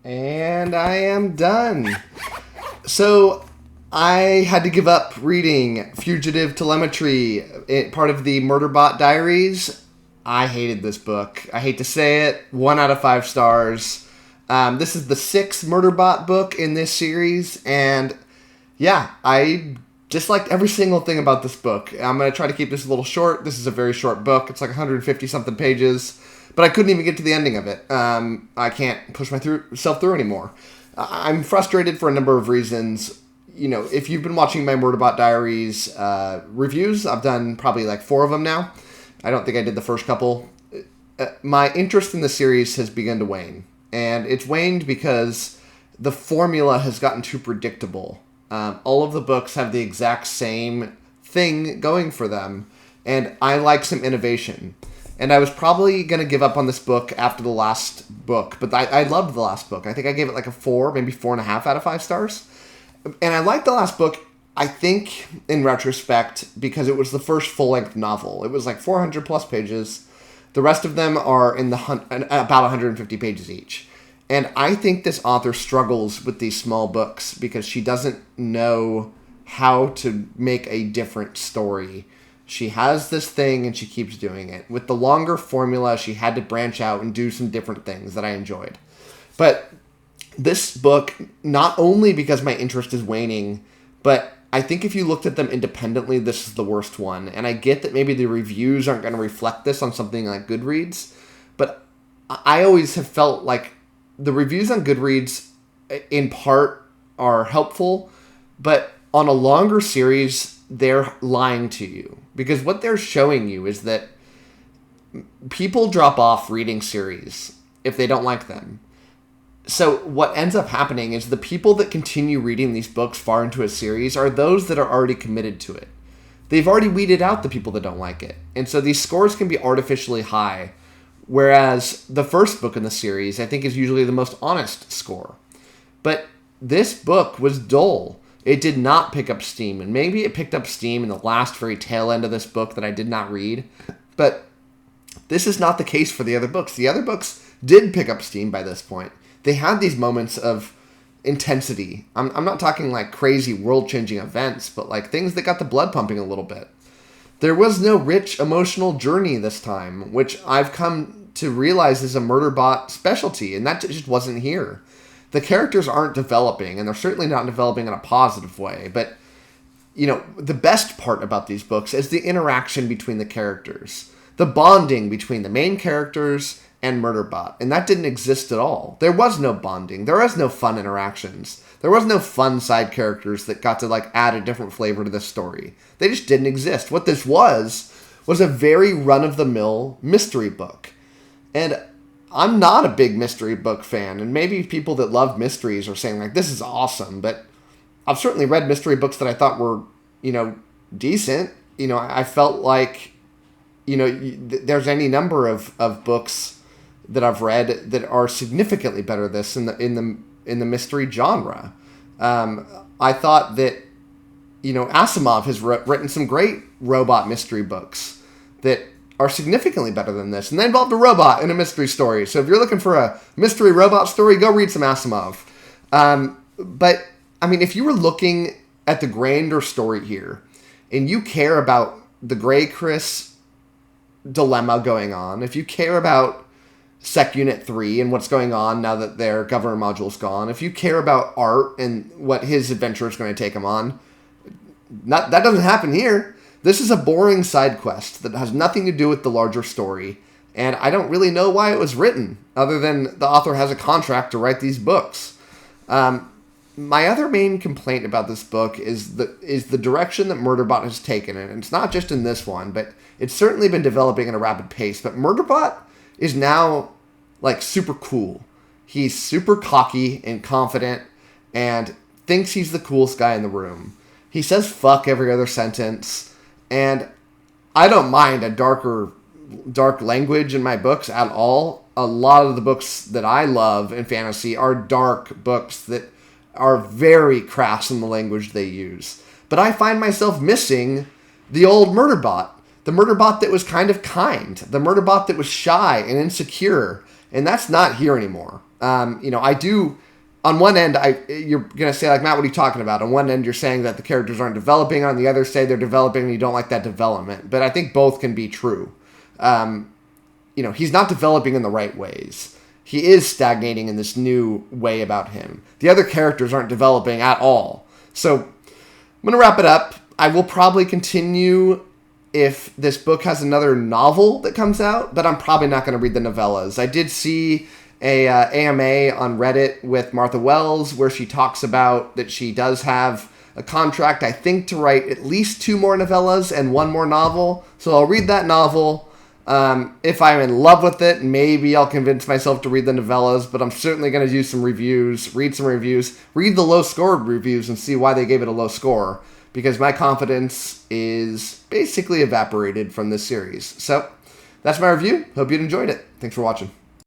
And I am done. So, I had to give up reading Fugitive Telemetry, part of the Murderbot Diaries. I hated this book. I hate to say it. 1 out of 5 stars. This is the 6th Murderbot book in this series, and yeah, I disliked every single thing about this book. I'm going to try to keep this a little short. This is a very short book. It's like 150-something pages. But I couldn't even get to the ending of it. I can't push myself through anymore. I'm frustrated for a number of reasons. You know, if you've been watching my Murderbot Diaries reviews, I've done probably like 4 of them now. I don't think I did the first couple. My interest in the series has begun to wane. And it's waned because the formula has gotten too predictable. All of the books have the exact same thing going for them. And I like some innovation. And I was probably going to give up on this book after the last book. But I loved the last book. I think I gave it like a 4, maybe 4.5 out of 5 stars. And I liked the last book, I think, in retrospect, because it was the first full-length novel. It was like 400 plus pages. The rest of them are in about 150 pages each. And I think this author struggles with these small books because she doesn't know how to make a different story. She has this thing and she keeps doing it. With the longer formula, she had to branch out and do some different things that I enjoyed. But this book, not only because my interest is waning, but I think if you looked at them independently, this is the worst one. And I get that maybe the reviews aren't going to reflect this on something like Goodreads, but I always have felt like the reviews on Goodreads, in part, are helpful, but on a longer series, they're lying to you. Because what they're showing you is that people drop off reading series if they don't like them. So what ends up happening is the people that continue reading these books far into a series are those that are already committed to it. They've already weeded out the people that don't like it. And so these scores can be artificially high. Whereas the first book in the series, I think, is usually the most honest score. But this book was dull. It did not pick up steam. And maybe it picked up steam in the last very tail end of this book that I did not read. But this is not the case for the other books. The other books did pick up steam by this point. They had these moments of intensity. I'm not talking like crazy world-changing events, but like things that got the blood pumping a little bit. There was no rich emotional journey this time, which I've come to realize is a Murderbot specialty, and that just wasn't here. The characters aren't developing, and they're certainly not developing in a positive way, but, you know, the best part about these books is the interaction between the characters. The bonding between the main characters and Murderbot, and that didn't exist at all. There was no bonding. There was no fun interactions. There was no fun side characters that got to, like, add a different flavor to this story. They just didn't exist. What this was a very run-of-the-mill mystery book. And I'm not a big mystery book fan, and maybe people that love mysteries are saying, like, this is awesome, but I've certainly read mystery books that I thought were, you know, decent. You know, I felt like, you know, there's any number of books that I've read that are significantly better than in the mystery genre. I thought that, you know, Asimov has written some great robot mystery books that are significantly better than this, and they involved a robot in a mystery story. So if you're looking for a mystery robot story, go read some Asimov. But, I mean, if you were looking at the grander story here, and you care about the Grey Chris dilemma going on, if you care about Sec Unit 3 and what's going on now that their governor module's gone, if you care about Art and what his adventure is going to take him on, that doesn't happen here. This is a boring side quest that has nothing to do with the larger story, and I don't really know why it was written, other than the author has a contract to write these books. My other main complaint about this book is the direction that Murderbot has taken, and it's not just in this one, but it's certainly been developing at a rapid pace. But Murderbot is now, like, super cool. He's super cocky and confident and thinks he's the coolest guy in the room. He says fuck every other sentence, and I don't mind a dark language in my books at all. A lot of the books that I love in fantasy are dark books that are very crass in the language they use. But I find myself missing the old Murderbot. The Murderbot that was kind of kind. The Murderbot that was shy and insecure. And that's not here anymore. I do. On one end, you're gonna say like, Matt, what are you talking about? On one end, you're saying that the characters aren't developing. On the other, say they're developing, and you don't like that development. But I think both can be true. He's not developing in the right ways. He is stagnating in this new way about him. The other characters aren't developing at all. So I'm gonna wrap it up. I will probably continue if this book has another novel that comes out, but I'm probably not going to read the novellas. I did see a AMA on Reddit with Martha Wells where she talks about that she does have a contract, I think, to write at least 2 more novellas and 1 more novel. So I'll read that novel. If I'm in love with it, maybe I'll convince myself to read the novellas, but I'm certainly going to do some reviews, read the low-scored reviews and see why they gave it a low score, because my confidence is basically evaporated from this series. So that's my review. Hope you enjoyed it. Thanks for watching.